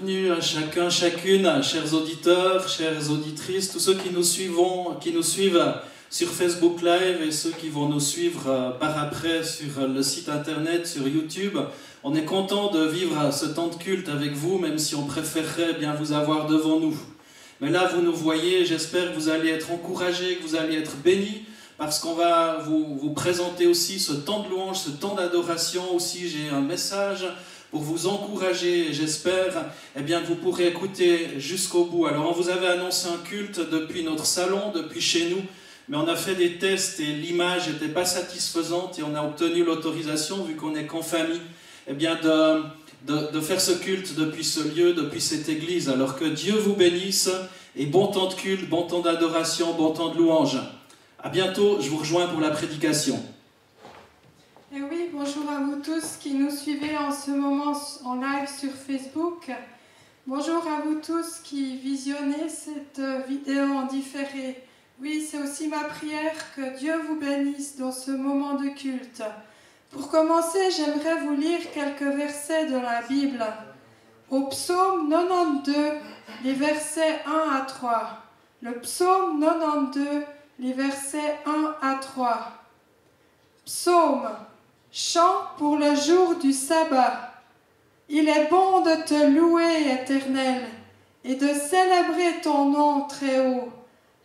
bienvenue à chacun, chacune, chers auditeurs, chères auditrices, tous ceux qui nous suivent sur Facebook Live et ceux qui vont nous suivre par après sur le site internet, sur YouTube. On est content de vivre ce temps de culte avec vous, même si on préférerait bien vous avoir devant nous. Mais là, vous nous voyez, j'espère que vous allez être encouragés, que vous allez être bénis, parce qu'on va vous présenter aussi ce temps de louange, ce temps d'adoration. Aussi, j'ai un message pour vous encourager, j'espère que vous pourrez écouter jusqu'au bout. Alors, on vous avait annoncé un culte depuis notre salon, depuis chez nous, mais on a fait des tests et l'image n'était pas satisfaisante et on a obtenu l'autorisation, vu qu'on n'est qu'en famille, de faire ce culte depuis ce lieu, depuis cette église. Alors que Dieu vous bénisse et bon temps de culte, bon temps d'adoration, bon temps de louange. À bientôt, je vous rejoins pour la prédication. Et oui, bonjour à vous tous qui nous suivez en ce moment en live sur Facebook. Bonjour à vous tous qui visionnez cette vidéo en différé. Oui, c'est aussi ma prière que Dieu vous bénisse dans ce moment de culte. Pour commencer, j'aimerais vous lire quelques versets de la Bible. Au psaume 92, les versets 1 à 3. Le psaume 92, les versets 1 à 3. Psaume. Chant pour le jour du sabbat. Il est bon de te louer, Éternel, et de célébrer ton nom très haut,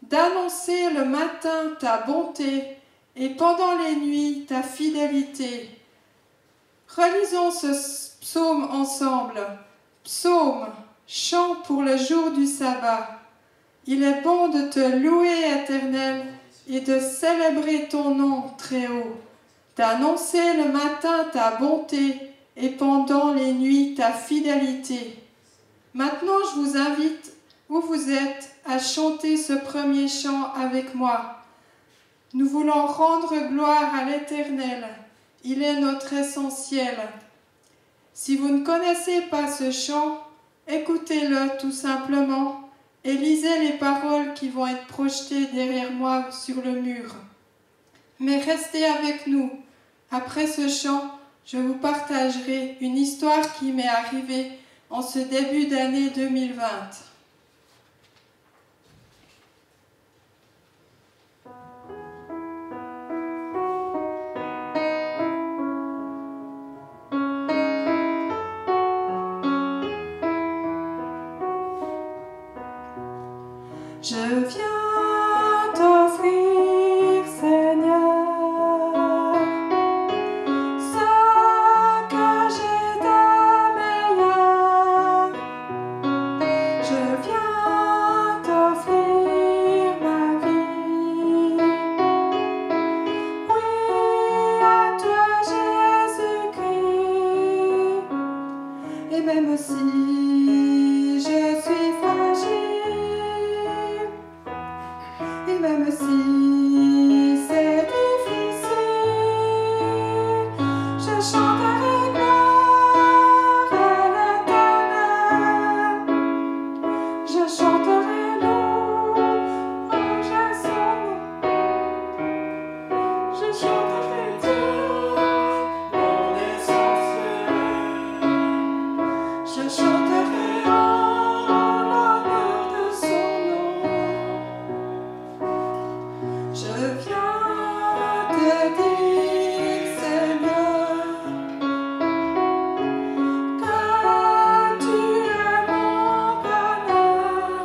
d'annoncer le matin ta bonté et pendant les nuits ta fidélité. Relisons ce psaume ensemble. Psaume, chant pour le jour du sabbat. Il est bon de te louer, Éternel, et de célébrer ton nom très haut, d'annoncer le matin ta bonté et pendant les nuits ta fidélité. Maintenant, je vous invite, où vous êtes, à chanter ce premier chant avec moi. Nous voulons rendre gloire à l'Éternel. Il est notre essentiel. Si vous ne connaissez pas ce chant, écoutez-le tout simplement et lisez les paroles qui vont être projetées derrière moi sur le mur. Mais restez avec nous. Après ce chant, je vous partagerai une histoire qui m'est arrivée en ce début d'année 2020. Je viens t'offrir, Seigneur, ce que j'ai de meilleur. Je viens t'offrir ma vie. Oui, à toi, Jésus-Christ. Et même si je suis fragile, et même si c'est difficile, je chanterai gloire à l'Éternel. Je chanterai louange à son nom. Je chanterai Dieu, mon essentiel. Je chanterai en l'honneur de son nom. Je viens te dire, Seigneur, que tu es mon bonheur.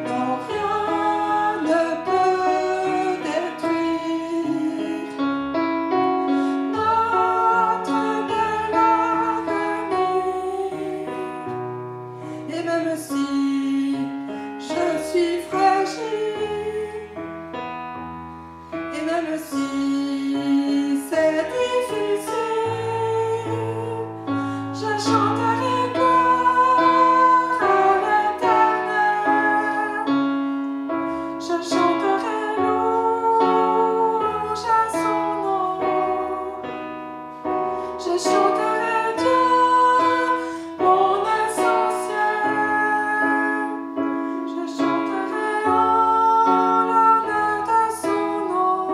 Non, rien ne peut détruire notre bel avenir. Et même si je suis fragile, et même si c'est difficile, je chanterai gloire à l'Éternel. Je chanterai louange à son nom. Je chanterai Dieu, mon essentiel. Je chanterai en l'honneur de son nom.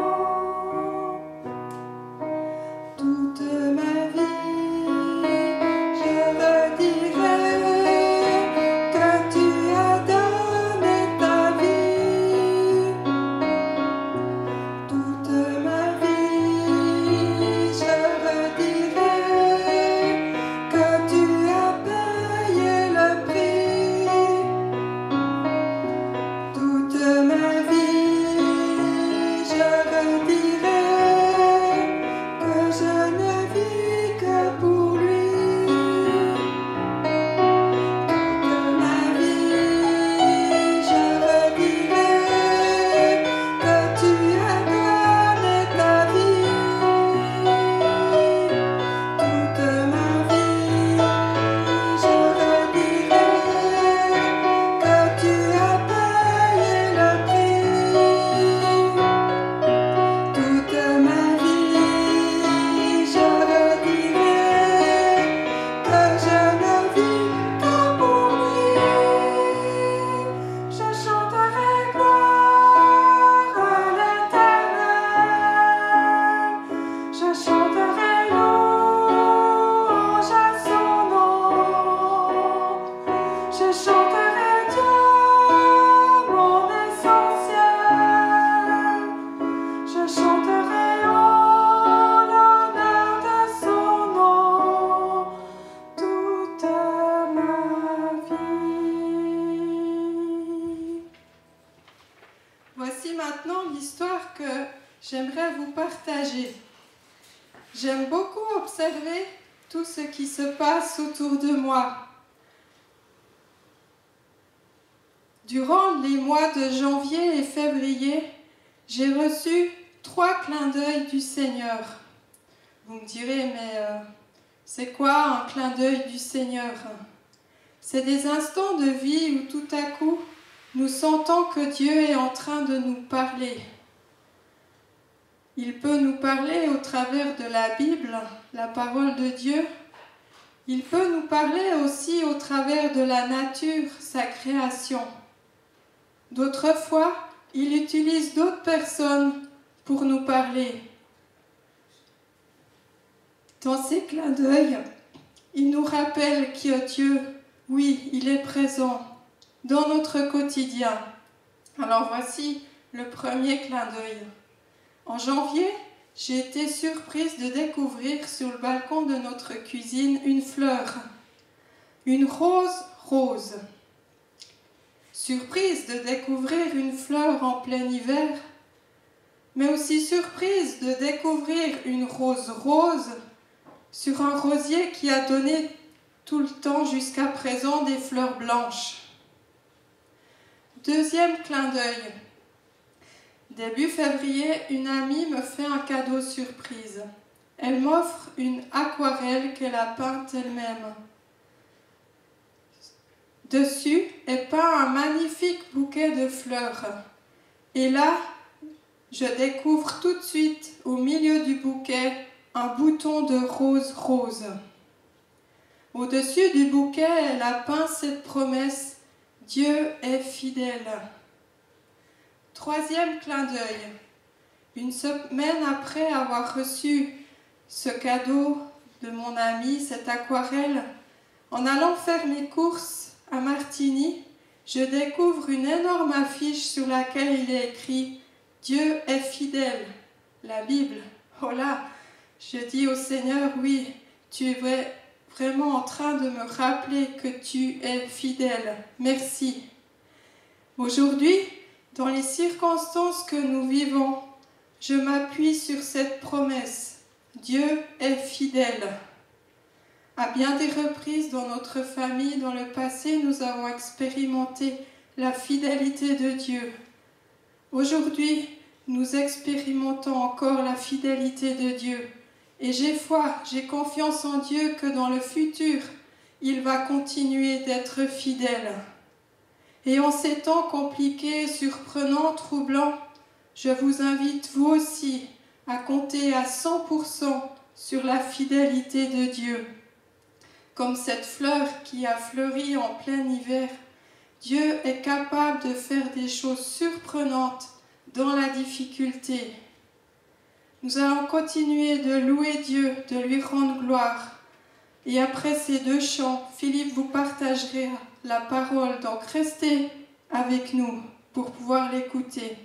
j'aimerais vous partager. J'aime beaucoup observer tout ce qui se passe autour de moi. Durant les mois de janvier et février, j'ai reçu 3 clins d'œil du Seigneur. Vous me direz, mais c'est quoi un clin d'œil du Seigneur? C'est des instants de vie où tout à coup, nous sentons que Dieu est en train de nous parler. Il peut nous parler au travers de la Bible, la parole de Dieu. Il peut nous parler aussi au travers de la nature, sa création. D'autres fois, il utilise d'autres personnes pour nous parler. Dans ces clins d'œil, il nous rappelle que Dieu, oui, il est présent dans notre quotidien. Alors voici le premier clin d'œil. En janvier, j'ai été surprise de découvrir sur le balcon de notre cuisine une fleur, une rose rose. Surprise de découvrir une fleur en plein hiver, mais aussi surprise de découvrir une rose rose sur un rosier qui a donné tout le temps jusqu'à présent des fleurs blanches. Deuxième clin d'œil. Début février, une amie me fait un cadeau surprise. Elle m'offre une aquarelle qu'elle a peinte elle-même. Dessus est peint un magnifique bouquet de fleurs. Et là, je découvre tout de suite, au milieu du bouquet, un bouton de rose rose. Au-dessus du bouquet, elle a peint cette promesse: Dieu est fidèle. Troisième clin d'œil. Une semaine après avoir reçu ce cadeau de mon ami, cette aquarelle, en allant faire mes courses à Martigny, je découvre une énorme affiche sur laquelle il est écrit « Dieu est fidèle », la Bible. Oh là, je dis au Seigneur, oui, tu es vraiment en train de me rappeler que tu es fidèle. Merci. Aujourd'hui, dans les circonstances que nous vivons, je m'appuie sur cette promesse. Dieu est fidèle. À bien des reprises dans notre famille, dans le passé, nous avons expérimenté la fidélité de Dieu. Aujourd'hui, nous expérimentons encore la fidélité de Dieu. Et j'ai foi, j'ai confiance en Dieu que dans le futur, il va continuer d'être fidèle. Et en ces temps compliqués, surprenants, troublants, je vous invite vous aussi à compter à 100% sur la fidélité de Dieu. Comme cette fleur qui a fleuri en plein hiver, Dieu est capable de faire des choses surprenantes dans la difficulté. Nous allons continuer de louer Dieu, de lui rendre gloire. Et après ces 2 chants, Philippe vous partagera la parole, donc restez avec nous pour pouvoir l'écouter.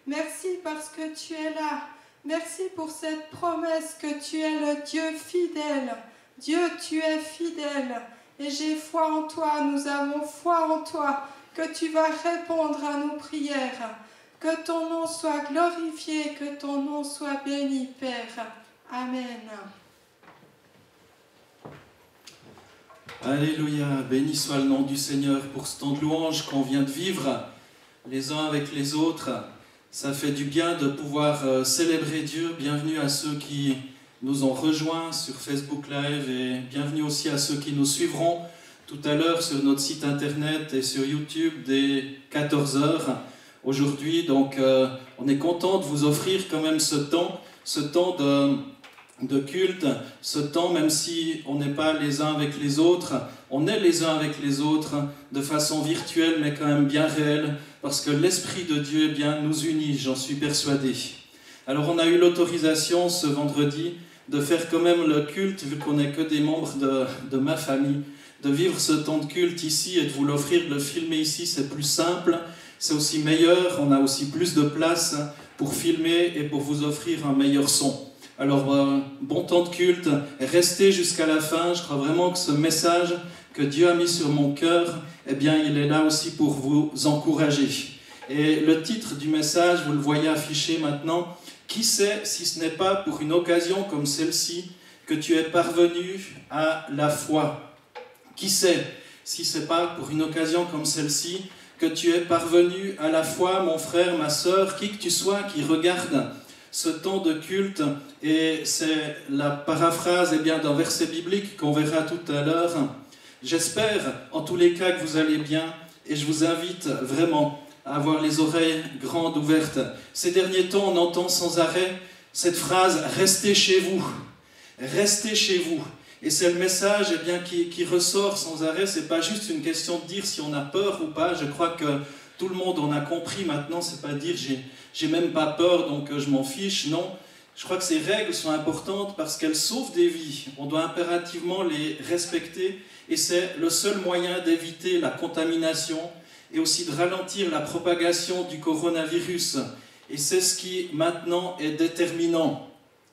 Merci parce que tu es là. Merci pour cette promesse que tu es le Dieu fidèle. Dieu, tu es fidèle. Et j'ai foi en toi, nous avons foi en toi, que tu vas répondre à nos prières. Que ton nom soit glorifié, que ton nom soit béni, Père. Amen. Alléluia, béni soit le nom du Seigneur pour ce temps de louange qu'on vient de vivre les uns avec les autres. Ça fait du bien de pouvoir célébrer Dieu. Bienvenue à ceux qui nous ont rejoints sur Facebook Live et bienvenue aussi à ceux qui nous suivront tout à l'heure sur notre site internet et sur YouTube dès 14h aujourd'hui. Donc on est content de vous offrir quand même ce temps de culte, ce temps, même si on n'est pas les uns avec les autres, on est les uns avec les autres de façon virtuelle, mais quand même bien réelle, parce que l'Esprit de Dieu eh bien, nous unit, j'en suis persuadé. Alors on a eu l'autorisation ce vendredi de faire quand même le culte, vu qu'on n'est que des membres de ma famille, de vivre ce temps de culte ici et de vous l'offrir, de le filmer ici, c'est plus simple, c'est aussi meilleur, on a aussi plus de place pour filmer et pour vous offrir un meilleur son. Alors, bon temps de culte, restez jusqu'à la fin. Je crois vraiment que ce message que Dieu a mis sur mon cœur, eh bien, il est là aussi pour vous encourager. Et le titre du message, vous le voyez affiché maintenant. Qui sait si ce n'est pas pour une occasion comme celle-ci que tu es parvenu à la foi? Qui sait si ce n'est pas pour une occasion comme celle-ci que tu es parvenu à la foi, mon frère, ma sœur, qui que tu sois, qui regarde ce temps de culte. Et c'est la paraphrase d'un verset biblique qu'on verra tout à l'heure. J'espère en tous les cas que vous allez bien et je vous invite vraiment à avoir les oreilles grandes ouvertes. Ces derniers temps, on entend sans arrêt cette phrase « Restez chez vous ». Restez chez vous. Et c'est le message qui ressort sans arrêt. Ce n'est pas juste une question de dire si on a peur ou pas. Je crois que tout le monde en a compris maintenant. Ce n'est pas dire j'ai même pas peur donc je m'en fiche. Non, je crois que ces règles sont importantes parce qu'elles sauvent des vies. On doit impérativement les respecter et c'est le seul moyen d'éviter la contamination et aussi de ralentir la propagation du coronavirus. Et c'est ce qui maintenant est déterminant.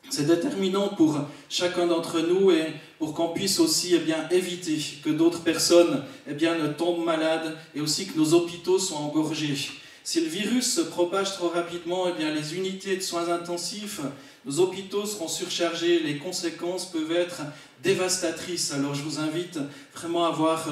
C'est déterminant pour chacun d'entre nous et pour qu'on puisse aussi éviter que d'autres personnes ne tombent malades et aussi que nos hôpitaux soient engorgés. Si le virus se propage trop rapidement, les unités de soins intensifs, nos hôpitaux seront surchargés, les conséquences peuvent être dévastatrices. Alors je vous invite vraiment à avoir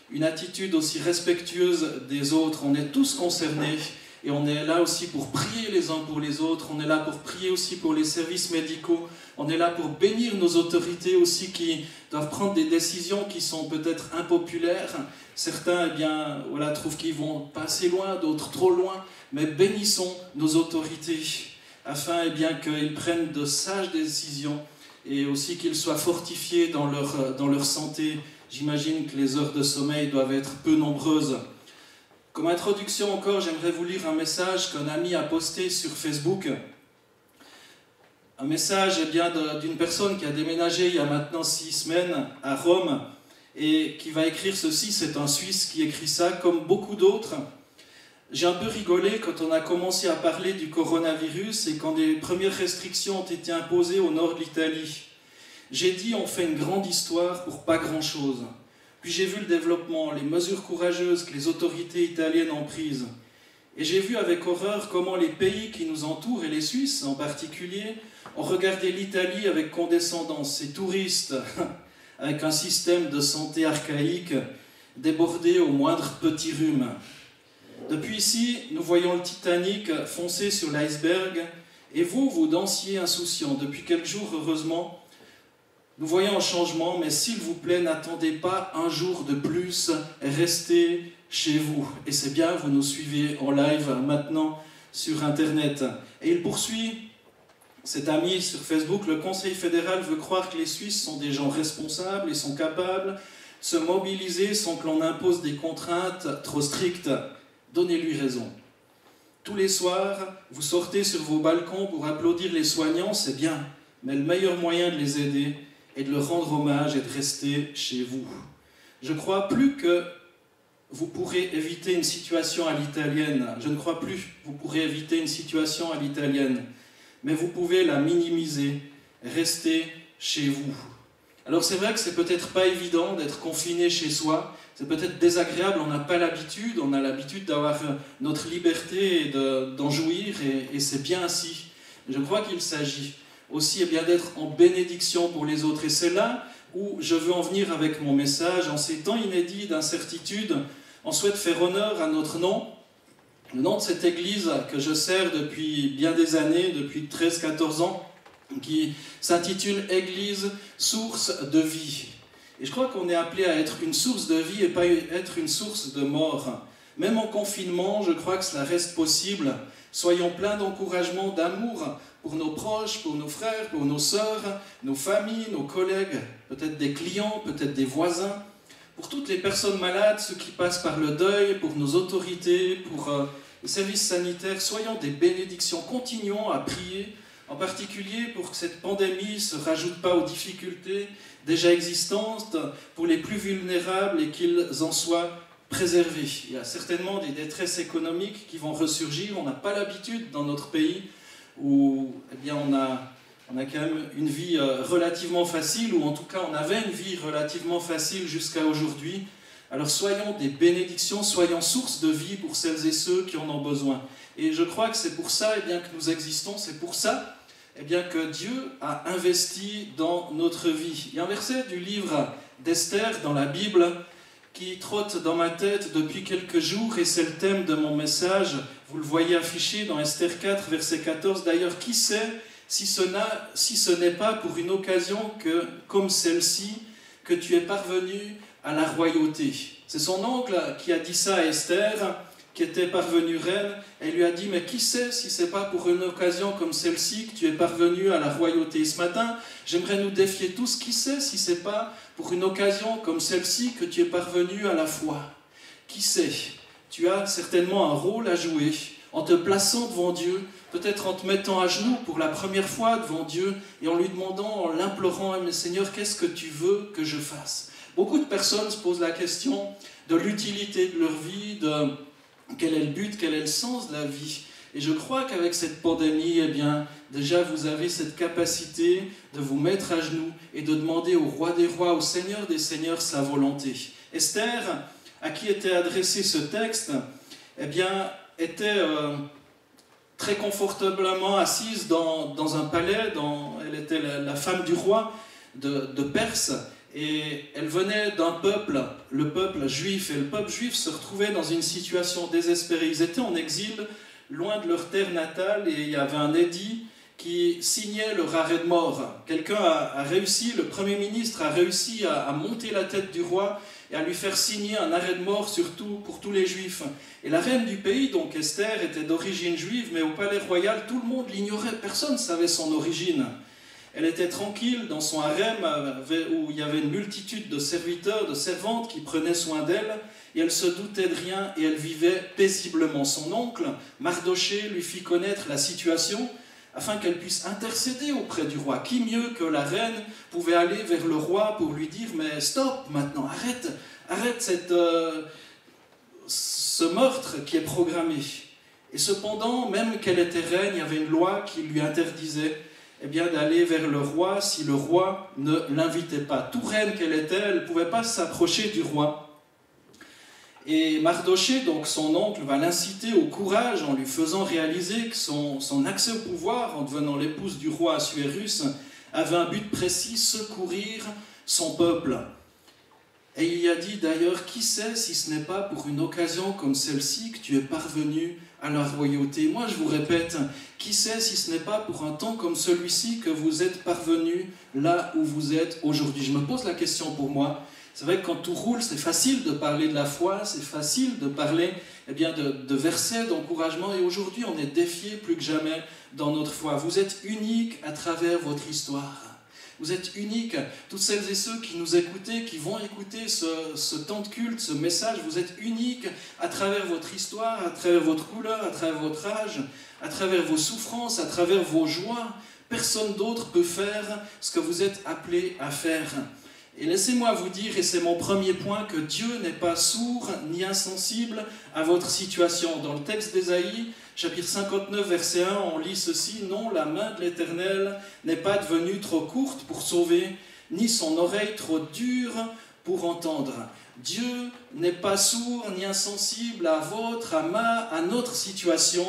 une attitude aussi respectueuse des autres. On est tous concernés. Et on est là aussi pour prier les uns pour les autres, on est là pour prier aussi pour les services médicaux, on est là pour bénir nos autorités aussi qui doivent prendre des décisions qui sont peut-être impopulaires. Certains trouvent qu'ils vont pas assez loin, d'autres trop loin, mais bénissons nos autorités afin qu'ils prennent de sages décisions et aussi qu'ils soient fortifiés dans leur santé. J'imagine que les heures de sommeil doivent être peu nombreuses. Comme introduction encore, j'aimerais vous lire un message qu'un ami a posté sur Facebook. Un message d'une personne qui a déménagé il y a maintenant 6 semaines à Rome et qui va écrire ceci. C'est un Suisse qui écrit ça, comme beaucoup d'autres. J'ai un peu rigolé quand on a commencé à parler du coronavirus et quand des premières restrictions ont été imposées au nord de l'Italie. J'ai dit on fait une grande histoire pour pas grand-chose. Puis j'ai vu le développement, les mesures courageuses que les autorités italiennes ont prises. Et j'ai vu avec horreur comment les pays qui nous entourent, et les Suisses en particulier, ont regardé l'Italie avec condescendance, ces touristes, avec un système de santé archaïque, débordés au moindre petit rhume. Depuis ici, nous voyons le Titanic foncer sur l'iceberg, et vous dansiez insouciants. Depuis quelques jours, heureusement, nous voyons un changement, mais s'il vous plaît, n'attendez pas un jour de plus, restez chez vous. Et c'est bien, vous nous suivez en live maintenant sur Internet. Et il poursuit, cet ami sur Facebook, le Conseil fédéral veut croire que les Suisses sont des gens responsables et sont capables de se mobiliser sans que l'on impose des contraintes trop strictes. Donnez-lui raison. Tous les soirs, vous sortez sur vos balcons pour applaudir les soignants, c'est bien, mais le meilleur moyen de les aider, et de leur rendre hommage et de rester chez vous. Je crois plus que vous pourrez éviter une situation à l'italienne. Je ne crois plus que vous pourrez éviter une situation à l'italienne. Mais vous pouvez la minimiser. Rester chez vous. Alors c'est vrai que c'est peut-être pas évident d'être confiné chez soi. C'est peut-être désagréable, on n'a pas l'habitude. On a l'habitude d'avoir notre liberté et d'en jouir. Et c'est bien ainsi. Je crois qu'il s'agit aussi d'être en bénédiction pour les autres. Et c'est là où je veux en venir avec mon message. En ces temps inédits d'incertitude, on souhaite faire honneur à notre nom, le nom de cette église que je sers depuis bien des années, depuis 13-14 ans, qui s'intitule Église Source de Vie. Et je crois qu'on est appelé à être une source de vie et pas être une source de mort. Même en confinement, je crois que cela reste possible. Soyons pleins d'encouragement, d'amour pour nos proches, pour nos frères, pour nos sœurs, nos familles, nos collègues, peut-être des clients, peut-être des voisins, pour toutes les personnes malades, ceux qui passent par le deuil, pour nos autorités, pour les services sanitaires. Soyons des bénédictions, continuons à prier, en particulier pour que cette pandémie ne se rajoute pas aux difficultés déjà existantes, pour les plus vulnérables et qu'ils en soient préservés. Il y a certainement des détresses économiques qui vont ressurgir. On n'a pas l'habitude dans notre pays où on a quand même une vie relativement facile, ou en tout cas on avait une vie relativement facile jusqu'à aujourd'hui. Alors soyons des bénédictions, soyons source de vie pour celles et ceux qui en ont besoin. Et je crois que c'est pour ça que nous existons, c'est pour ça que Dieu a investi dans notre vie. Il y a un verset du livre d'Esther dans la Bible qui trotte dans ma tête depuis quelques jours et c'est le thème de mon message. Vous le voyez affiché dans Esther 4, verset 14. D'ailleurs, qui sait si ce n'est pas pour une occasion comme celle-ci que tu es parvenu à la royauté. C'est son oncle qui a dit ça à Esther, qui était parvenue reine. Elle lui a dit, mais qui sait si ce n'est pas pour une occasion comme celle-ci que tu es parvenu à la royauté. Et ce matin, j'aimerais nous défier tous. Qui sait si ce n'est pas pour une occasion comme celle-ci que tu es parvenu à la foi. Qui sait? Tu as certainement un rôle à jouer en te plaçant devant Dieu, peut-être en te mettant à genoux pour la première fois devant Dieu et en lui demandant, en l'implorant, mais Seigneur, qu'est-ce que tu veux que je fasse? Beaucoup de personnes se posent la question de l'utilité de leur vie, de quel est le but, quel est le sens de la vie. Et je crois qu'avec cette pandémie, eh bien, déjà vous avez cette capacité de vous mettre à genoux et de demander au roi des rois, au Seigneur des seigneurs, sa volonté. Esther, à qui était adressé ce texte, eh bien, était très confortablement assise dans un palais. Elle était la femme du roi de Perse. Et elle venait d'un peuple, le peuple juif. Et le peuple juif se retrouvait dans une situation désespérée. Ils étaient en exil, loin de leur terre natale. Et il y avait un édit qui signait leur arrêt de mort. Quelqu'un a réussi, le Premier ministre a réussi à monter la tête du roi et à lui faire signer un arrêt de mort surtout pour tous les Juifs. Et la reine du pays, donc Esther, était d'origine juive, mais au palais royal, tout le monde l'ignorait, personne ne savait son origine. Elle était tranquille dans son harem où il y avait une multitude de serviteurs, de servantes qui prenaient soin d'elle, et elle se doutait de rien et elle vivait paisiblement. Son oncle, Mardoché, lui fit connaître la situation afin qu'elle puisse intercéder auprès du roi. Qui mieux que la reine pouvait aller vers le roi pour lui dire « Mais stop maintenant, arrête ce meurtre qui est programmé ». Et cependant, même qu'elle était reine, il y avait une loi qui lui interdisait eh bien, d'aller vers le roi si le roi ne l'invitait pas. Tout reine qu'elle était, elle ne pouvait pas s'approcher du roi. Et Mardoché, donc son oncle, va l'inciter au courage en lui faisant réaliser que son accès au pouvoir, en devenant l'épouse du roi Assuérus, avait un but précis, secourir son peuple. Et il y a dit d'ailleurs, qui sait si ce n'est pas pour une occasion comme celle-ci que tu es parvenu à la royauté. Moi je vous répète, qui sait si ce n'est pas pour un temps comme celui-ci que vous êtes parvenu là où vous êtes aujourd'hui. Je me pose la question pour moi. C'est vrai que quand tout roule, c'est facile de parler de la foi, c'est facile de parler eh bien, de versets d'encouragement. Et aujourd'hui, on est défié plus que jamais dans notre foi. Vous êtes unique à travers votre histoire. Vous êtes unique, toutes celles et ceux qui nous écoutez, qui vont écouter ce temps de culte, ce message. Vous êtes unique à travers votre histoire, à travers votre couleur, à travers votre âge, à travers vos souffrances, à travers vos joies. Personne d'autre peut faire ce que vous êtes appelés à faire. Et laissez-moi vous dire, et c'est mon premier point, que Dieu n'est pas sourd ni insensible à votre situation. Dans le texte d'Ésaïe, chapitre 59, verset 1, on lit ceci: « Non, la main de l'Éternel n'est pas devenue trop courte pour sauver, ni son oreille trop dure pour entendre. » Dieu n'est pas sourd ni insensible à votre, à notre situation.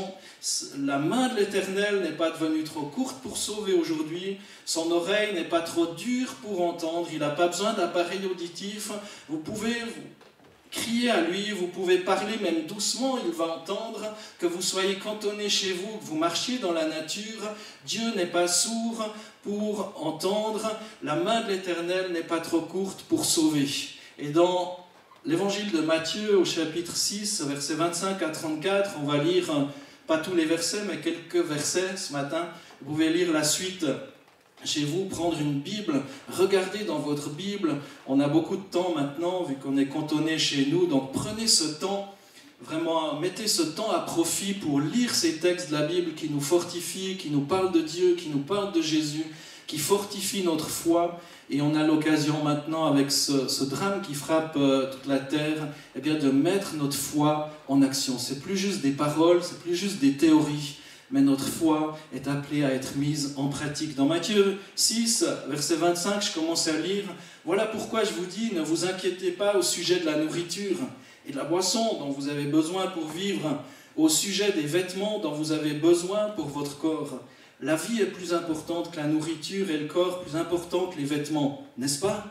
La main de l'Éternel n'est pas devenue trop courte pour sauver aujourd'hui. Son oreille n'est pas trop dure pour entendre. Il n'a pas besoin d'appareil auditif. Vous pouvez crier à lui, vous pouvez parler même doucement, il va entendre. Que vous soyez cantonné chez vous, que vous marchiez dans la nature, Dieu n'est pas sourd pour entendre. La main de l'Éternel n'est pas trop courte pour sauver. Et dans l'évangile de Matthieu, au chapitre 6, versets 25 à 34, on va lire, pas tous les versets, mais quelques versets ce matin. Vous pouvez lire la suite chez vous, prendre une Bible, regardez dans votre Bible. On a beaucoup de temps maintenant, vu qu'on est cantonné chez nous, donc prenez ce temps, vraiment, mettez ce temps à profit pour lire ces textes de la Bible qui nous fortifient, qui nous parlent de Dieu, qui nous parlent de Jésus, qui fortifient notre foi. Et on a l'occasion maintenant, avec ce drame qui frappe toute la terre, eh bien, de mettre notre foi en action. C'est plus juste des paroles, c'est plus juste des théories, mais notre foi est appelée à être mise en pratique. Dans Matthieu 6, verset 25, je commence à lire. Voilà pourquoi je vous dis, ne vous inquiétez pas au sujet de la nourriture et de la boisson dont vous avez besoin pour vivre, au sujet des vêtements dont vous avez besoin pour votre corps. La vie est plus importante que la nourriture et le corps plus important que les vêtements, n'est-ce pas?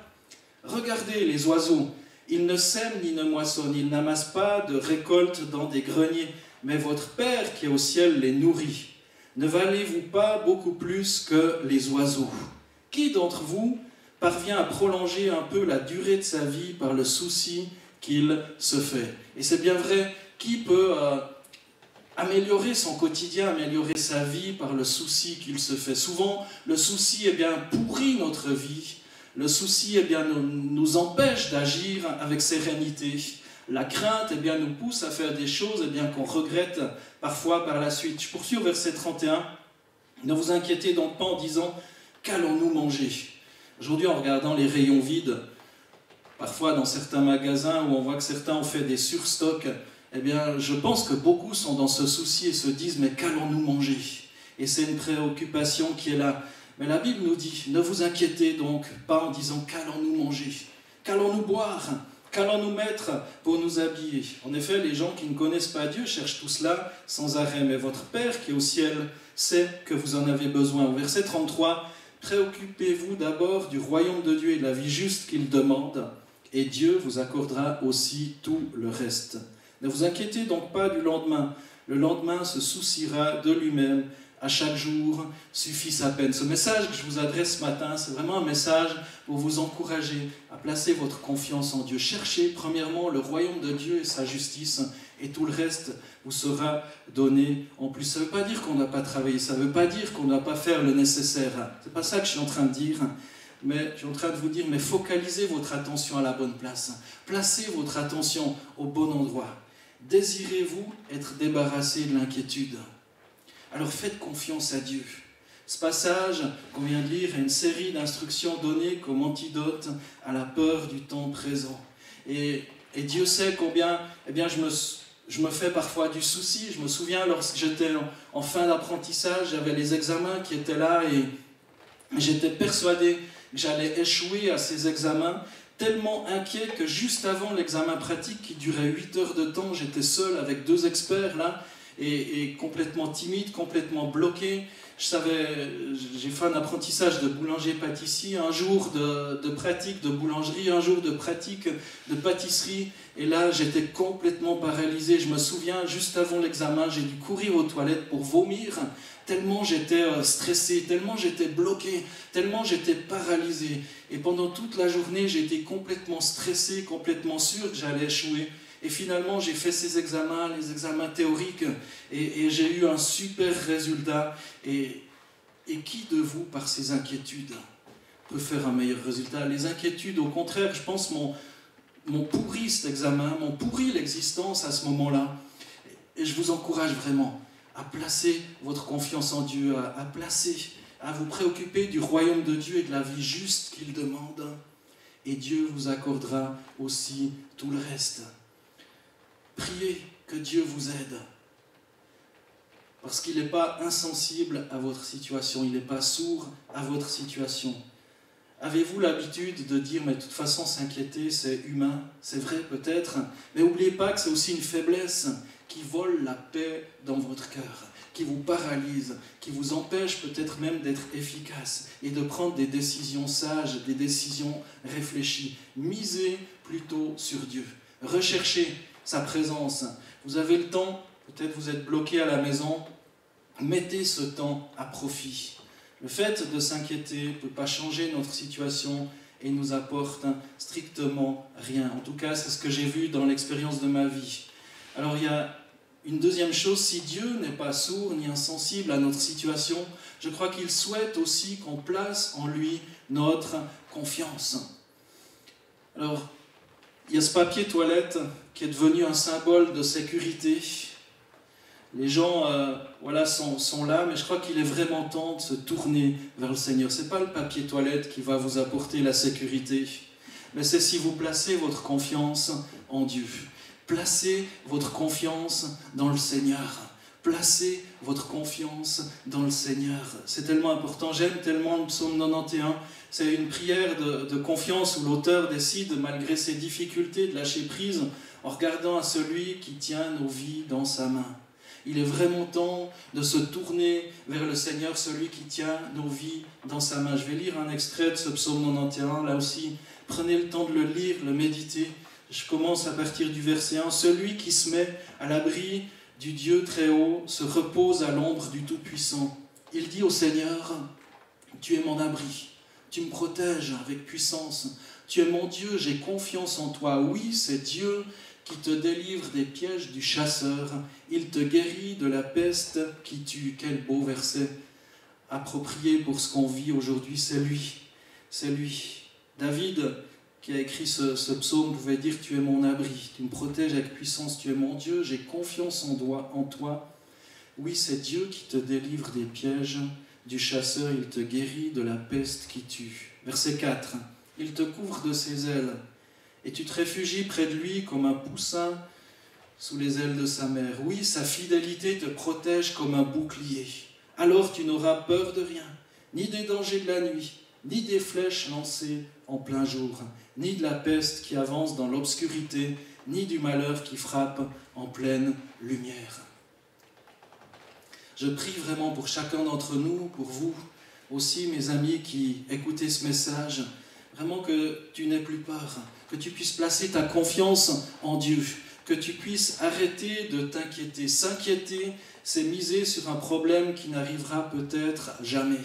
Regardez les oiseaux. Il ne sème ni ne moissonne, il n'amasse pas de récolte dans des greniers, mais votre Père qui est au ciel les nourrit. Ne valez-vous pas beaucoup plus que les oiseaux? Qui d'entre vous parvient à prolonger un peu la durée de sa vie par le souci qu'il se fait? Et c'est bien vrai, qui peut améliorer son quotidien, améliorer sa vie par le souci qu'il se fait? Souvent, le souci pourrit notre vie. Le souci nous empêche d'agir avec sérénité. La crainte nous pousse à faire des choses qu'on regrette parfois par la suite. Je poursuis au verset 31. Ne vous inquiétez donc pas en disant « Qu'allons-nous manger ?» Aujourd'hui, en regardant les rayons vides, parfois dans certains magasins où on voit que certains ont fait des surstocks, je pense que beaucoup sont dans ce souci et se disent « Mais qu'allons-nous manger ?» Et c'est une préoccupation qui est là. Mais la Bible nous dit, ne vous inquiétez donc pas en disant qu'allons-nous manger, qu'allons-nous boire, qu'allons-nous mettre pour nous habiller. En effet, les gens qui ne connaissent pas Dieu cherchent tout cela sans arrêt. Mais votre Père qui est au ciel sait que vous en avez besoin. Au verset 33, préoccupez-vous d'abord du royaume de Dieu et de la vie juste qu'il demande, et Dieu vous accordera aussi tout le reste. Ne vous inquiétez donc pas du lendemain. Le lendemain se souciera de lui-même. À chaque jour suffit sa peine. Ce message que je vous adresse ce matin, c'est vraiment un message pour vous encourager à placer votre confiance en Dieu. Cherchez premièrement le royaume de Dieu et sa justice, et tout le reste vous sera donné en plus. Ça ne veut pas dire qu'on n'a pas travaillé, ça ne veut pas dire qu'on ne doit pas faire le nécessaire. Ce n'est pas ça que je suis en train de dire, mais je suis en train de vous dire, mais focalisez votre attention à la bonne place. Placez votre attention au bon endroit. Désirez-vous être débarrassé de l'inquiétude? Alors faites confiance à Dieu. Ce passage qu'on vient de lire est une série d'instructions données comme antidote à la peur du temps présent. Et Dieu sait combien je me fais parfois du souci. Je me souviens lorsque j'étais en fin d'apprentissage, j'avais les examens qui étaient là et j'étais persuadé que j'allais échouer à ces examens, tellement inquiet que juste avant l'examen pratique qui durait 8 heures de temps, j'étais seul avec 2 experts là, et complètement timide, complètement bloqué. J'ai fait un apprentissage de boulanger-pâtissier, un jour de pratique de boulangerie, un jour de pratique de pâtisserie, et là j'étais complètement paralysé. Je me souviens, juste avant l'examen, j'ai dû courir aux toilettes pour vomir, tellement j'étais stressé, tellement j'étais bloqué, tellement j'étais paralysé. Et pendant toute la journée, j'étais complètement stressé, complètement sûr que j'allais échouer. Et finalement, j'ai fait ces examens, les examens théoriques, et j'ai eu un super résultat. Et qui de vous, par ces inquiétudes, peut faire un meilleur résultat? Les inquiétudes, au contraire, je pense, m'ont pourri cet examen, m'ont pourri l'existence à ce moment-là. Et je vous encourage vraiment à placer votre confiance en Dieu, à vous préoccuper du royaume de Dieu et de la vie juste qu'il demande. Et Dieu vous accordera aussi tout le reste. Priez que Dieu vous aide, parce qu'il n'est pas insensible à votre situation, il n'est pas sourd à votre situation. Avez-vous l'habitude de dire, mais de toute façon s'inquiéter c'est humain, c'est vrai peut-être, mais n'oubliez pas que c'est aussi une faiblesse qui vole la paix dans votre cœur, qui vous paralyse, qui vous empêche peut-être même d'être efficace et de prendre des décisions sages, des décisions réfléchies. Misez plutôt sur Dieu, recherchez sa présence. Vous avez le temps, peut-être vous êtes bloqué à la maison, mettez ce temps à profit. Le fait de s'inquiéter ne peut pas changer notre situation et nous apporte strictement rien. En tout cas, c'est ce que j'ai vu dans l'expérience de ma vie. Alors il y a une deuxième chose, si Dieu n'est pas sourd ni insensible à notre situation, je crois qu'il souhaite aussi qu'on place en lui notre confiance. Alors, il y a ce papier toilette qui est devenu un symbole de sécurité. Les gens sont là, mais je crois qu'il est vraiment temps de se tourner vers le Seigneur. Ce n'est pas le papier toilette qui va vous apporter la sécurité, mais c'est si vous placez votre confiance en Dieu. Placez votre confiance dans le Seigneur. Placez votre confiance dans le Seigneur. C'est tellement important. J'aime tellement le psaume 91. C'est une prière de confiance où l'auteur décide, malgré ses difficultés, de lâcher prise en regardant à celui qui tient nos vies dans sa main. Il est vraiment temps de se tourner vers le Seigneur, celui qui tient nos vies dans sa main. Je vais lire un extrait de ce psaume 91, là aussi. Prenez le temps de le lire, le méditer. Je commence à partir du verset 1. « Celui qui se met à l'abri du Dieu très haut se repose à l'ombre du Tout-Puissant. Il dit au Seigneur, tu es mon abri, tu me protèges avec puissance. Tu es mon Dieu, j'ai confiance en toi. Oui, c'est Dieu qui te délivre des pièges du chasseur. Il te guérit de la peste qui tue. » Quel beau verset approprié pour ce qu'on vit aujourd'hui. C'est lui. C'est lui. David, qui a écrit ce psaume, pouvait dire « Tu es mon abri, tu me protèges avec puissance, tu es mon Dieu, j'ai confiance en toi. » Oui, c'est Dieu qui te délivre des pièges du chasseur, il te guérit de la peste qui tue. Verset 4. Il te couvre de ses ailes, et tu te réfugies près de lui comme un poussin sous les ailes de sa mère. Oui, sa fidélité te protège comme un bouclier. Alors tu n'auras peur de rien, ni des dangers de la nuit, ni des flèches lancées en plein jour, ni de la peste qui avance dans l'obscurité, ni du malheur qui frappe en pleine lumière. Je prie vraiment pour chacun d'entre nous, pour vous aussi, mes amis qui écoutez ce message, vraiment que tu n'aies plus peur, que tu puisses placer ta confiance en Dieu, que tu puisses arrêter de t'inquiéter. S'inquiéter, c'est miser sur un problème qui n'arrivera peut-être jamais.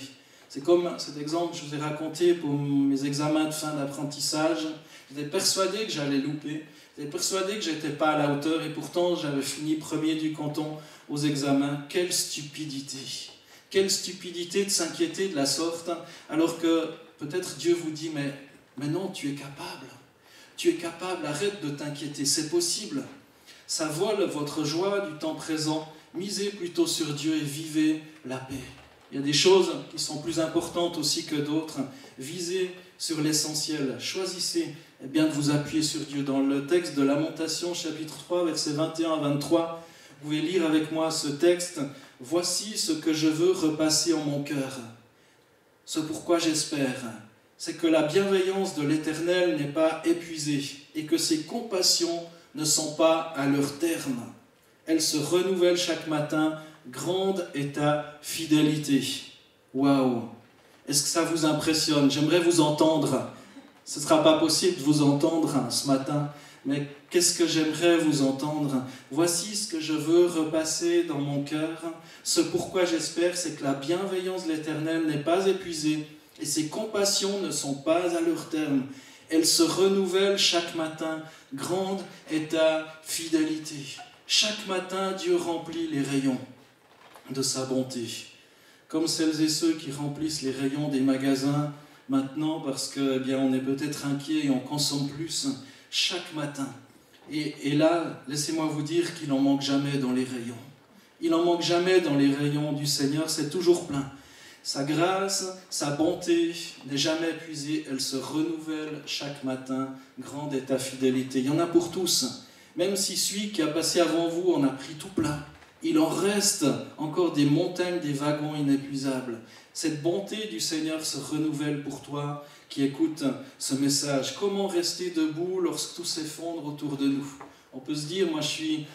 C'est comme cet exemple que je vous ai raconté pour mes examens de fin d'apprentissage. J'étais persuadé que j'allais louper, j'étais persuadé que je n'étais pas à la hauteur et pourtant j'avais fini premier du canton aux examens. Quelle stupidité! Quelle stupidité de s'inquiéter de la sorte alors que peut-être Dieu vous dit mais non, tu es capable. Tu es capable, arrête de t'inquiéter, c'est possible. Ça vole votre joie du temps présent. Misez plutôt sur Dieu et vivez la paix. Il y a des choses qui sont plus importantes aussi que d'autres. Visez sur l'essentiel. Choisissez bien de vous appuyer sur Dieu. Dans le texte de Lamentation, chapitre 3, versets 21 à 23, vous pouvez lire avec moi ce texte. « Voici ce que je veux repasser en mon cœur. Ce pourquoi j'espère, c'est que la bienveillance de l'Éternel n'est pas épuisée et que ses compassions ne sont pas à leur terme. Elles se renouvellent chaque matin. Grande est ta fidélité. » Waouh! Est-ce que ça vous impressionne? J'aimerais vous entendre. Ce ne sera pas possible de vous entendre ce matin, mais qu'est-ce que j'aimerais vous entendre? Voici ce que je veux repasser dans mon cœur. Ce pourquoi j'espère, c'est que la bienveillance de l'Éternel n'est pas épuisée et ses compassions ne sont pas à leur terme. Elles se renouvellent chaque matin. Grande est ta fidélité. Chaque matin, Dieu remplit les rayons de sa bonté. Comme celles et ceux qui remplissent les rayons des magasins maintenant parce que, on est peut-être inquiet et on consomme plus chaque matin. Et là, laissez-moi vous dire qu'il n'en manque jamais dans les rayons. Il n'en manque jamais dans les rayons du Seigneur, c'est toujours plein. Sa grâce, sa bonté n'est jamais épuisée, elle se renouvelle chaque matin. Grande est ta fidélité. Il y en a pour tous. Même si celui qui a passé avant vous en a pris tout plein, il en reste encore des montagnes, des wagons inépuisables. Cette bonté du Seigneur se renouvelle pour toi qui écoute ce message. Comment rester debout lorsque tout s'effondre autour de nous? On peut se dire, moi je suis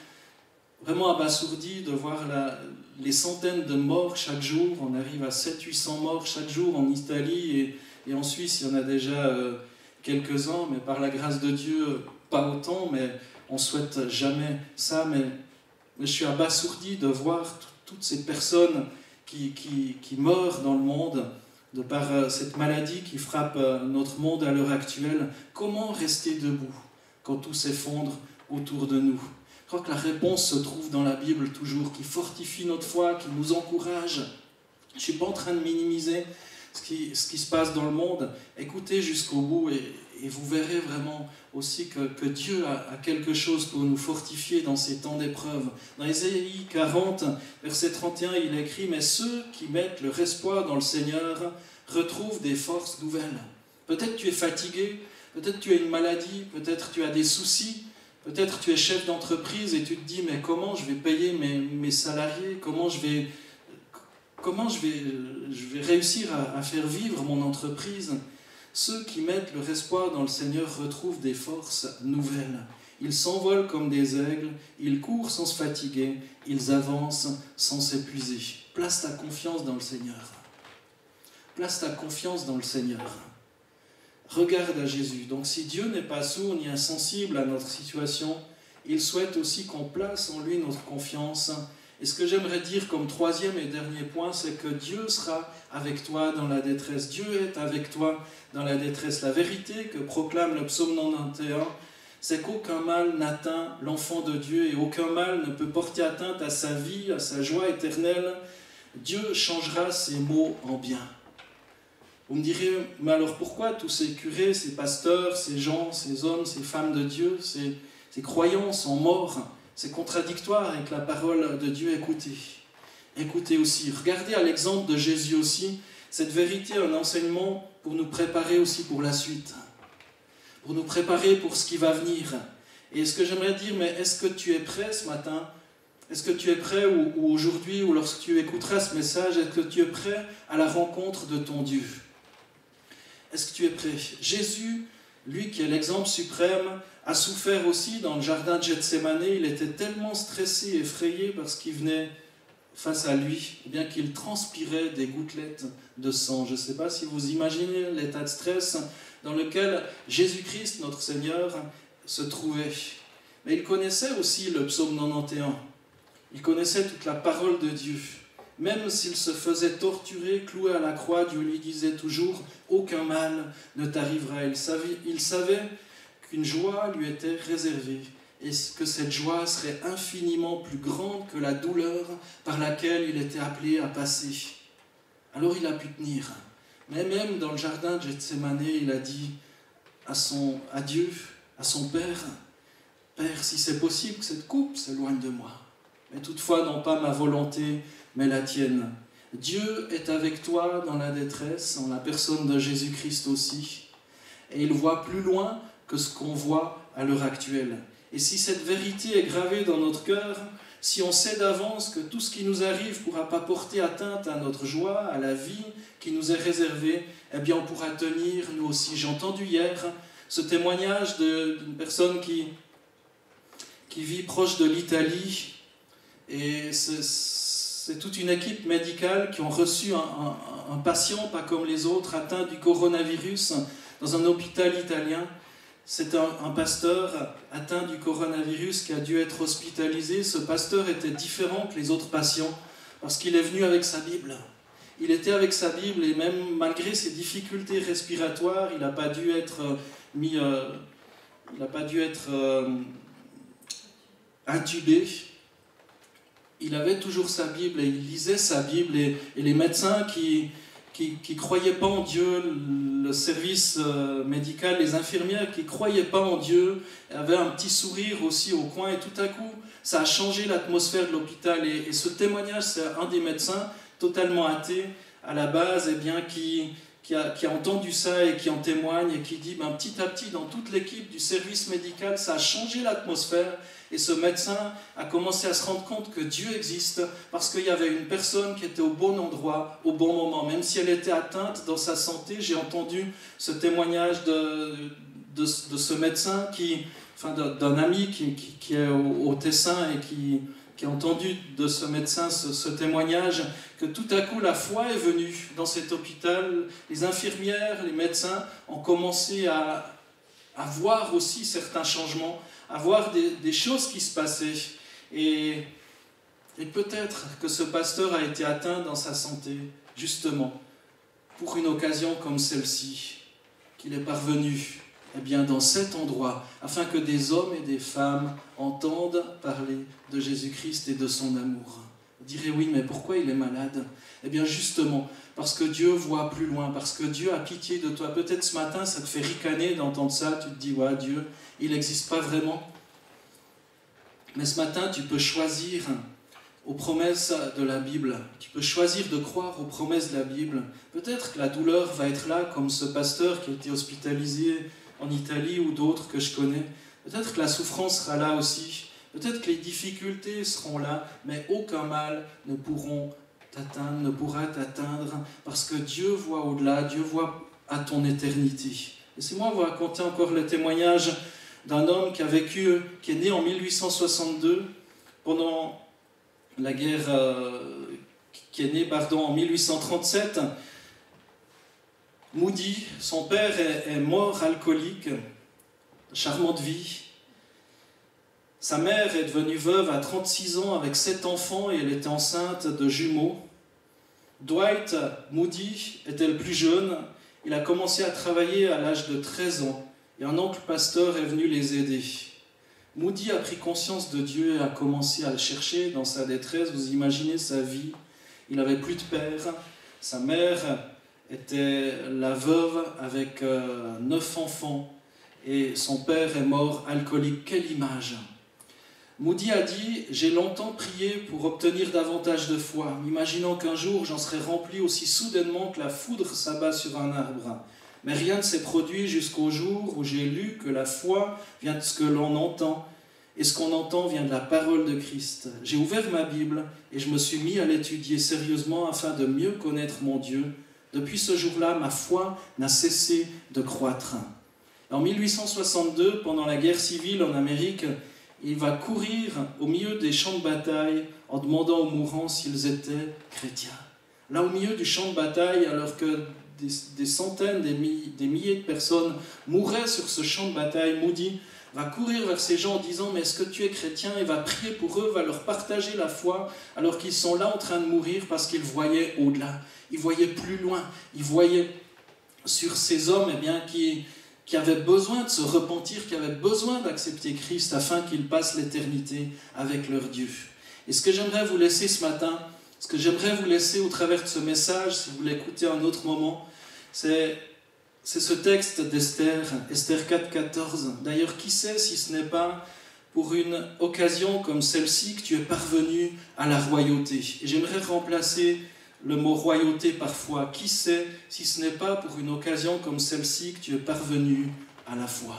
vraiment abasourdi de voir les centaines de morts chaque jour. On arrive à 700-800 morts chaque jour en Italie et en Suisse, il y en a déjà quelques-uns, mais par la grâce de Dieu, pas autant, mais on ne souhaite jamais ça. Mais je suis abasourdi de voir toutes ces personnes qui meurent dans le monde de par cette maladie qui frappe notre monde à l'heure actuelle. Comment rester debout quand tout s'effondre autour de nous? Je crois que la réponse se trouve dans la Bible toujours, qui fortifie notre foi, qui nous encourage. Je ne suis pas en train de minimiser ce qui se passe dans le monde. Écoutez jusqu'au bout et vous verrez vraiment aussi que Dieu a quelque chose pour nous fortifier dans ces temps d'épreuve. Dans Ésaïe 40, verset 31, il écrit « Mais ceux qui mettent leur espoir dans le Seigneur retrouvent des forces nouvelles. » Peut-être tu es fatigué, peut-être tu as une maladie, peut-être tu as des soucis, peut-être tu es chef d'entreprise et tu te dis « Mais comment je vais payer mes salariés? Comment je vais réussir à faire vivre mon entreprise ?» Ceux qui mettent leur espoir dans le Seigneur retrouvent des forces nouvelles. Ils s'envolent comme des aigles, ils courent sans se fatiguer, ils avancent sans s'épuiser. Place ta confiance dans le Seigneur. Place ta confiance dans le Seigneur. regarde à Jésus. Donc si Dieu n'est pas sourd ni insensible à notre situation, il souhaite aussi qu'on place en lui notre confiance. Et ce que j'aimerais dire comme troisième et dernier point, c'est que Dieu sera avec toi dans la détresse. Dieu est avec toi dans la détresse. La vérité que proclame le psaume 91, c'est qu'aucun mal n'atteint l'enfant de Dieu et aucun mal ne peut porter atteinte à sa vie, à sa joie éternelle. Dieu changera ses maux en bien. Vous me direz, mais alors pourquoi tous ces curés, ces pasteurs, ces gens, ces hommes, ces femmes de Dieu, ces croyants sont morts? C'est contradictoire avec la parole de Dieu. Écoutez, écoutez aussi. Regardez à l'exemple de Jésus aussi. Cette vérité est un enseignement pour nous préparer aussi pour la suite. Pour nous préparer pour ce qui va venir. Et ce que j'aimerais dire, mais est-ce que tu es prêt ce matin? Est-ce que tu es prêt ou aujourd'hui, ou lorsque tu écouteras ce message, est-ce que tu es prêt à la rencontre de ton Dieu? Est-ce que tu es prêt? Jésus, lui qui est l'exemple suprême, a souffert aussi dans le jardin de Gethsémane. Il était tellement stressé, effrayé par ce qui venait face à lui, bien qu'il transpirait des gouttelettes de sang. Je ne sais pas si vous imaginez l'état de stress dans lequel Jésus-Christ, notre Seigneur, se trouvait. Mais il connaissait aussi le psaume 91. Il connaissait toute la parole de Dieu. Même s'il se faisait torturer, cloué à la croix, Dieu lui disait toujours « Aucun mal ne t'arrivera ». Il savait qu'une joie lui était réservée et que cette joie serait infiniment plus grande que la douleur par laquelle il était appelé à passer. Alors il a pu tenir. Mais même dans le jardin de Gethsémane, il a dit à Dieu, à son Père, « Père, si c'est possible que cette coupe s'éloigne de moi. Mais toutefois, non pas ma volonté, mais la tienne. » Dieu est avec toi dans la détresse, en la personne de Jésus-Christ aussi. Et il voit plus loin que ce qu'on voit à l'heure actuelle. Et si cette vérité est gravée dans notre cœur, si on sait d'avance que tout ce qui nous arrive ne pourra pas porter atteinte à notre joie, à la vie qui nous est réservée, eh bien on pourra tenir, nous aussi. J'ai entendu hier ce témoignage d'une personne qui vit proche de l'Italie, et c'est toute une équipe médicale qui ont reçu un patient, pas comme les autres, atteint du coronavirus dans un hôpital italien. C'est un pasteur atteint du coronavirus qui a dû être hospitalisé. Ce pasteur était différent que les autres patients parce qu'il est venu avec sa Bible. Il était avec sa Bible et même malgré ses difficultés respiratoires, il n'a pas dû être intubé. Il avait toujours sa Bible et il lisait sa Bible et les médecins qui croyaient pas en Dieu, le service médical, les infirmières qui croyaient pas en Dieu, avaient un petit sourire aussi au coin et tout à coup, ça a changé l'atmosphère de l'hôpital. Et ce témoignage, c'est un des médecins totalement athée à la base, et bien, qui a entendu ça et qui en témoigne et qui dit petit à petit dans toute l'équipe du service médical, ça a changé l'atmosphère. Et ce médecin a commencé à se rendre compte que Dieu existe parce qu'il y avait une personne qui était au bon endroit, au bon moment. Même si elle était atteinte dans sa santé, j'ai entendu ce témoignage de ce médecin, d'un ami qui est au Tessin et qui a entendu de ce médecin ce témoignage, que tout à coup la foi est venue dans cet hôpital. Les infirmières, les médecins ont commencé à voir aussi certains changements, à voir des choses qui se passaient. Et peut-être que ce pasteur a été atteint dans sa santé, justement, pour une occasion comme celle-ci, qu'il est parvenu dans cet endroit, afin que des hommes et des femmes entendent parler de Jésus-Christ et de son amour. Vous direz, oui, mais pourquoi il est malade? Eh bien justement, parce que Dieu voit plus loin, parce que Dieu a pitié de toi. Peut-être ce matin, ça te fait ricaner d'entendre ça, tu te dis, ouais, Dieu, il n'existe pas vraiment. Mais ce matin, tu peux choisir aux promesses de la Bible. Tu peux choisir de croire aux promesses de la Bible. Peut-être que la douleur va être là, comme ce pasteur qui a été hospitalisé en Italie ou d'autres que je connais. Peut-être que la souffrance sera là aussi. Peut-être que les difficultés seront là, mais aucun mal ne pourra t'atteindre, parce que Dieu voit au-delà, Dieu voit à ton éternité. Laissez-moi vous raconter encore le témoignage d'un homme qui est né en 1862, pendant la guerre, qui est né en 1837. Moody, son père est mort alcoolique, charmante vie. Sa mère est devenue veuve à 36 ans avec 7 enfants et elle était enceinte de jumeaux. Dwight Moody était le plus jeune. Il a commencé à travailler à l'âge de 13 ans et un oncle pasteur est venu les aider. Moody a pris conscience de Dieu et a commencé à le chercher dans sa détresse. Vous imaginez sa vie. Il n'avait plus de père. Sa mère était la veuve avec 9 enfants et son père est mort alcoolique. Quelle image! Moody a dit « J'ai longtemps prié pour obtenir davantage de foi, m'imaginant qu'un jour j'en serais rempli aussi soudainement que la foudre s'abat sur un arbre. Mais rien ne s'est produit jusqu'au jour où j'ai lu que la foi vient de ce que l'on entend, et ce qu'on entend vient de la parole de Christ. J'ai ouvert ma Bible et je me suis mis à l'étudier sérieusement afin de mieux connaître mon Dieu. Depuis ce jour-là, ma foi n'a cessé de croître. » En 1862, pendant la guerre civile en Amérique, il va courir au milieu des champs de bataille en demandant aux mourants s'ils étaient chrétiens. Là, au milieu du champ de bataille, alors que des centaines, des milliers de personnes mouraient sur ce champ de bataille, Moody va courir vers ces gens en disant « Mais est-ce que tu es chrétien ?» Il va prier pour eux, va leur partager la foi, alors qu'ils sont là en train de mourir parce qu'ils voyaient au-delà, ils voyaient plus loin, ils voyaient sur ces hommes qui avaient besoin de se repentir, qui avaient besoin d'accepter Christ afin qu'ils passent l'éternité avec leur Dieu. Et ce que j'aimerais vous laisser ce matin, ce que j'aimerais vous laisser au travers de ce message, si vous l'écoutez à un autre moment, c'est ce texte d'Esther, Esther 4,14. D'ailleurs, qui sait si ce n'est pas pour une occasion comme celle-ci que tu es parvenu à la royauté. Et j'aimerais remplacer le mot royauté parfois. Qui sait si ce n'est pas pour une occasion comme celle-ci que tu es parvenu à la foi.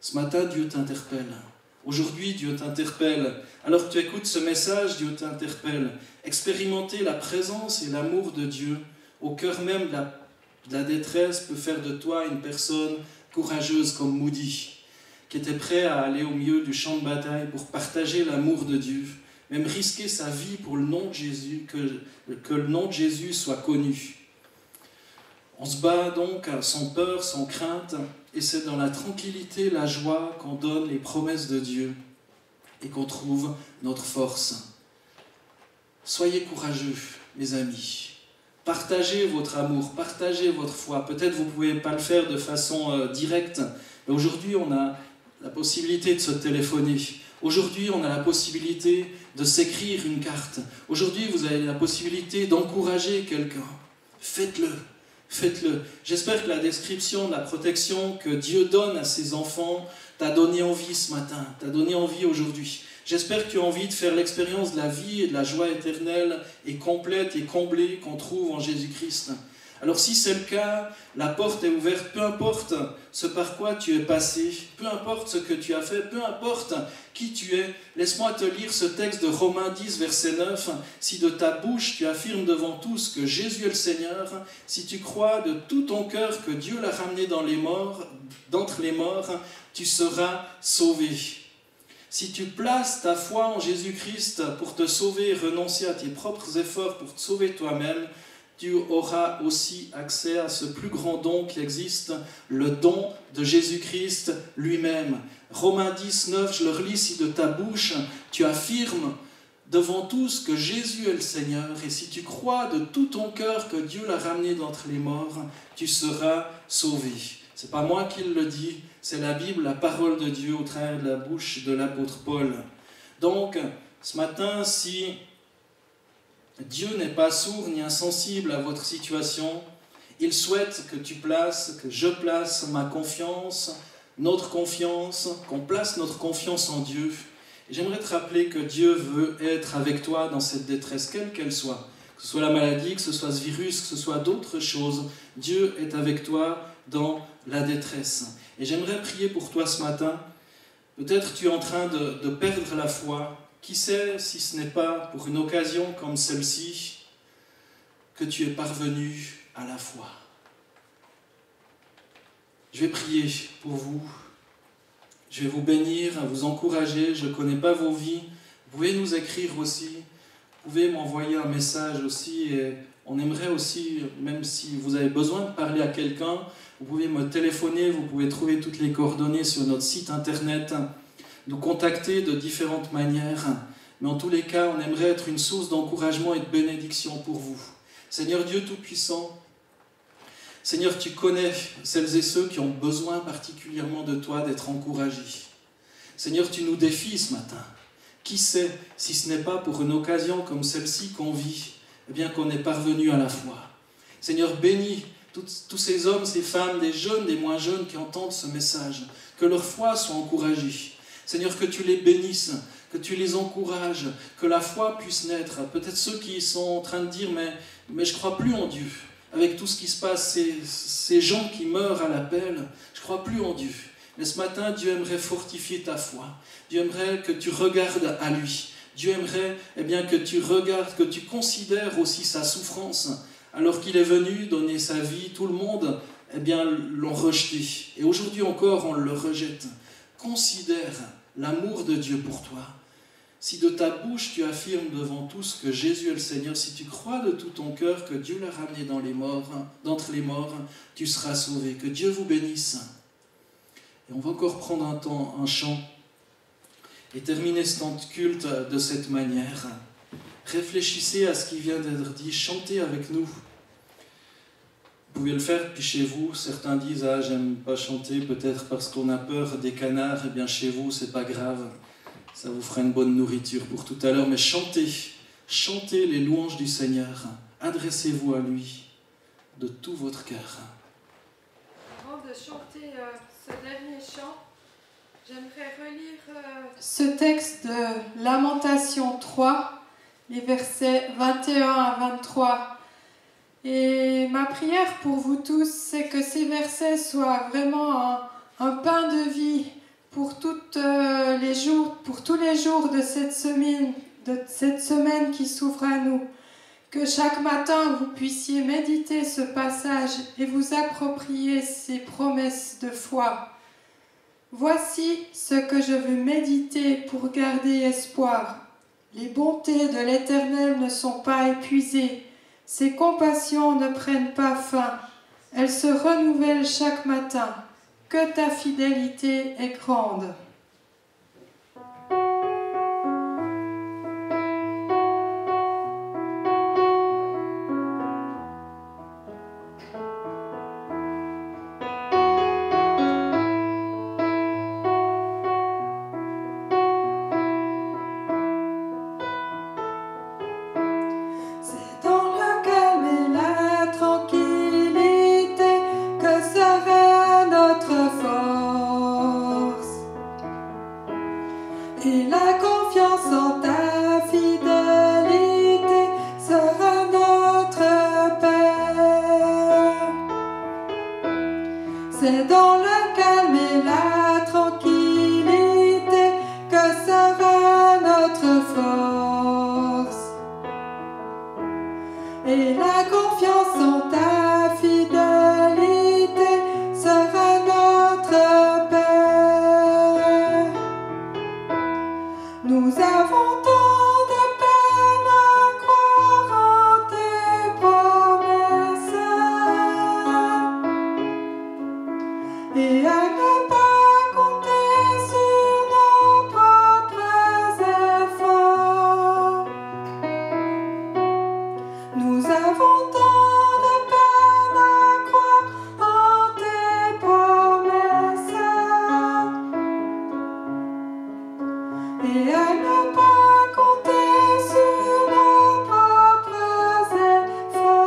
Ce matin, Dieu t'interpelle. Aujourd'hui, Dieu t'interpelle. Alors que tu écoutes ce message, Dieu t'interpelle. Expérimenter la présence et l'amour de Dieu au cœur même de la détresse peut faire de toi une personne courageuse comme Moody, qui était prêt à aller au milieu du champ de bataille pour partager l'amour de Dieu, même risquer sa vie pour le nom de Jésus, que le nom de Jésus soit connu. On se bat donc sans peur, sans crainte, et c'est dans la tranquillité, la joie qu'on donne les promesses de Dieu et qu'on trouve notre force. Soyez courageux, mes amis. Partagez votre amour, partagez votre foi. Peut-être vous ne pouvez pas le faire de façon directe, mais aujourd'hui on a la possibilité de se téléphoner. Aujourd'hui on a la possibilité de s'écrire une carte. Aujourd'hui vous avez la possibilité d'encourager quelqu'un. Faites-le. Faites-le. J'espère que la description de la protection que Dieu donne à ses enfants t'a donné envie ce matin, t'a donné envie aujourd'hui. J'espère que tu as envie de faire l'expérience de la vie et de la joie éternelle et complète et comblée qu'on trouve en Jésus-Christ. Alors si c'est le cas, la porte est ouverte, peu importe ce par quoi tu es passé, peu importe ce que tu as fait, peu importe qui tu es. Laisse-moi te lire ce texte de Romains 10, verset 9. Si de ta bouche tu affirmes devant tous que Jésus est le Seigneur, si tu crois de tout ton cœur que Dieu l'a ramené d'entre les morts, tu seras sauvé. Si tu places ta foi en Jésus-Christ pour te sauver et renoncer à tes propres efforts pour te sauver toi-même, tu auras aussi accès à ce plus grand don qui existe, le don de Jésus-Christ lui-même. Romains 10, 9, je le relis, si de ta bouche tu affirmes devant tous que Jésus est le Seigneur, et si tu crois de tout ton cœur que Dieu l'a ramené d'entre les morts, tu seras sauvé. Ce n'est pas moi qui le dis, c'est la Bible, la parole de Dieu au travers de la bouche de l'apôtre Paul. Donc, ce matin, si Dieu n'est pas sourd ni insensible à votre situation, il souhaite que je place ma confiance, notre confiance, qu'on place notre confiance en Dieu. Et j'aimerais te rappeler que Dieu veut être avec toi dans cette détresse, quelle qu'elle soit. Que ce soit la maladie, que ce soit ce virus, que ce soit d'autres choses, Dieu est avec toi dans la détresse. Et j'aimerais prier pour toi ce matin. Peut-être tu es en train de perdre la foi. Qui sait si ce n'est pas pour une occasion comme celle-ci que tu es parvenu à la foi. Je vais prier pour vous. Je vais vous bénir, vous encourager. Je ne connais pas vos vies. Vous pouvez nous écrire aussi vous pouvez m'envoyer un message aussi. Et on aimerait aussi, même si vous avez besoin de parler à quelqu'un, vous pouvez me téléphoner, vous pouvez trouver toutes les coordonnées sur notre site internet, nous contacter de différentes manières. Mais en tous les cas, on aimerait être une source d'encouragement et de bénédiction pour vous. Seigneur Dieu Tout-Puissant, Seigneur, tu connais celles et ceux qui ont besoin particulièrement de toi d'être encouragés. Seigneur, tu nous défies ce matin. Qui sait si ce n'est pas pour une occasion comme celle-ci qu'on vit, eh bien qu'on est parvenu à la foi. Seigneur, bénis tous ces hommes, ces femmes, des jeunes, des moins jeunes qui entendent ce message, que leur foi soit encouragée. Seigneur, que tu les bénisses, que tu les encourages, que la foi puisse naître. Peut-être ceux qui sont en train de dire « mais je ne crois plus en Dieu ». Avec tout ce qui se passe, ces gens qui meurent à l'appel, je ne crois plus en Dieu. Mais ce matin, Dieu aimerait fortifier ta foi. Dieu aimerait que tu regardes à lui. Dieu aimerait que tu regardes, que tu considères aussi sa souffrance. Alors qu'il est venu donner sa vie, tout le monde l'ont rejeté. Et aujourd'hui encore, on le rejette. Considère l'amour de Dieu pour toi. Si de ta bouche tu affirmes devant tous que Jésus est le Seigneur, si tu crois de tout ton cœur que Dieu l'a ramené d'entre les morts, tu seras sauvé. Que Dieu vous bénisse. Et on va encore prendre un chant et terminer ce temps de culte de cette manière. Réfléchissez à ce qui vient d'être dit, chantez avec nous. Vous pouvez le faire puis chez vous. Certains disent « Ah, j'aime pas chanter, peut-être parce qu'on a peur des canards. » Eh bien, chez vous, c'est pas grave. Ça vous fera une bonne nourriture pour tout à l'heure. Mais chantez, chantez les louanges du Seigneur. Adressez-vous à lui de tout votre cœur. Avant de chanter ce dernier chant, j'aimerais relire ce texte de Lamentation 3, les versets 21 à 23. Et ma prière pour vous tous, c'est que ces versets soient vraiment un pain de vie pour tous les jours de cette semaine qui s'ouvre à nous. Que chaque matin vous puissiez méditer ce passage et vous approprier ces promesses de foi. Voici ce que je veux méditer pour garder espoir. Les bontés de l'Éternel ne sont pas épuisées. Ses compassions ne prennent pas fin. Elles se renouvellent chaque matin. Que ta fidélité est grande. C'est dans le calme et la tranquillité que sera notre force. Et la confiance en ta fidélité sera notre paix. Nous avons tant de peine à croire en tes promesses et à ne pas compter sur nos propres efforts. Nous avons tant de peine à croire en tes promesses et à ne pas compter sur nos propres efforts.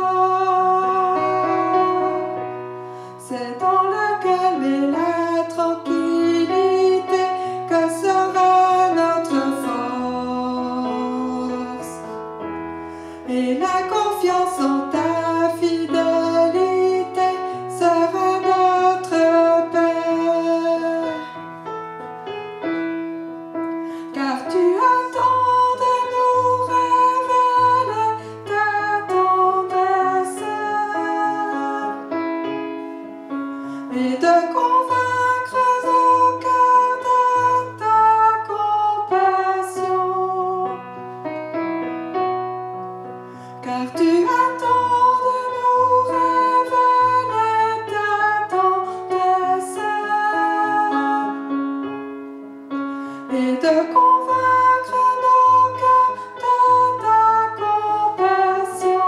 C'est dans le calme et la tranquillité que sera notre force. Et la confiance en ta fidélité sera notre paix. Car tu attends de nous révéler ta tendresse et de convaincre nos cœurs de ta compassion. car tu attends de nous révéler ta tendresse et de convaincre nos cœurs de ta compassion.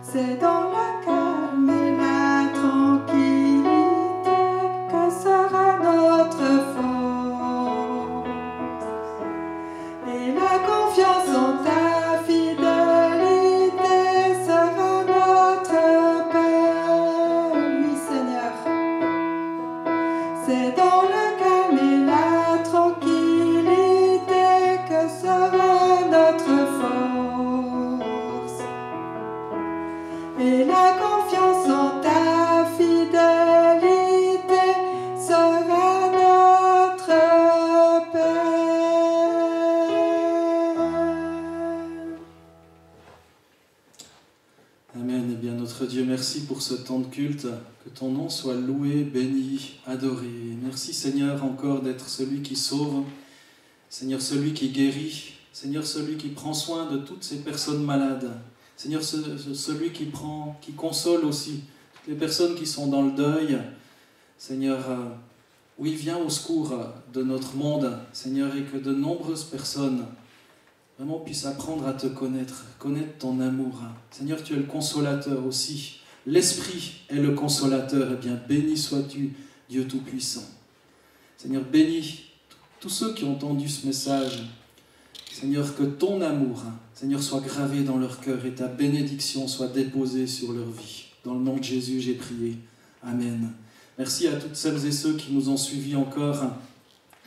C'est dans le calme et la tranquillité que sera notre force et la confiance en ta fidélité sera notre paix. Oui, Seigneur, c'est dans le calme et la tranquillité que sera notre force et la confiance en ta fidélité sera notre paix. Amen. Eh bien, notre Dieu, merci pour ce temps de culte. Que ton nom soit loué, béni, adoré. Merci, Seigneur, encore d'être celui qui sauve. Seigneur, celui qui guérit. Seigneur, celui qui prend soin de toutes ces personnes malades. Seigneur, celui qui console aussi toutes les personnes qui sont dans le deuil. Seigneur, oui, viens au secours de notre monde, Seigneur, et que de nombreuses personnes vraiment puissent apprendre à te connaître ton amour. Seigneur, tu es le consolateur aussi. L'Esprit est le consolateur. Eh bien, béni sois-tu, Dieu Tout-Puissant. Seigneur, bénis tous ceux qui ont entendu ce message. Seigneur, que ton amour, Seigneur, soit gravé dans leur cœur et ta bénédiction soit déposée sur leur vie. Dans le nom de Jésus, j'ai prié. Amen. Merci à toutes celles et ceux qui nous ont suivis encore.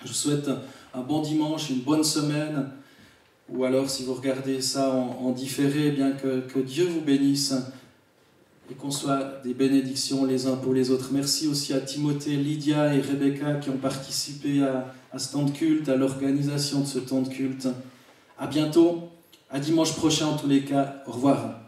Je vous souhaite un bon dimanche, une bonne semaine. Ou alors, si vous regardez ça en différé, eh bien que Dieu vous bénisse et qu'on soit des bénédictions les uns pour les autres. Merci aussi à Timothée, Lydia et Rebecca qui ont participé à ce temps de culte, à l'organisation de ce temps de culte. À bientôt, à dimanche prochain en tous les cas. Au revoir.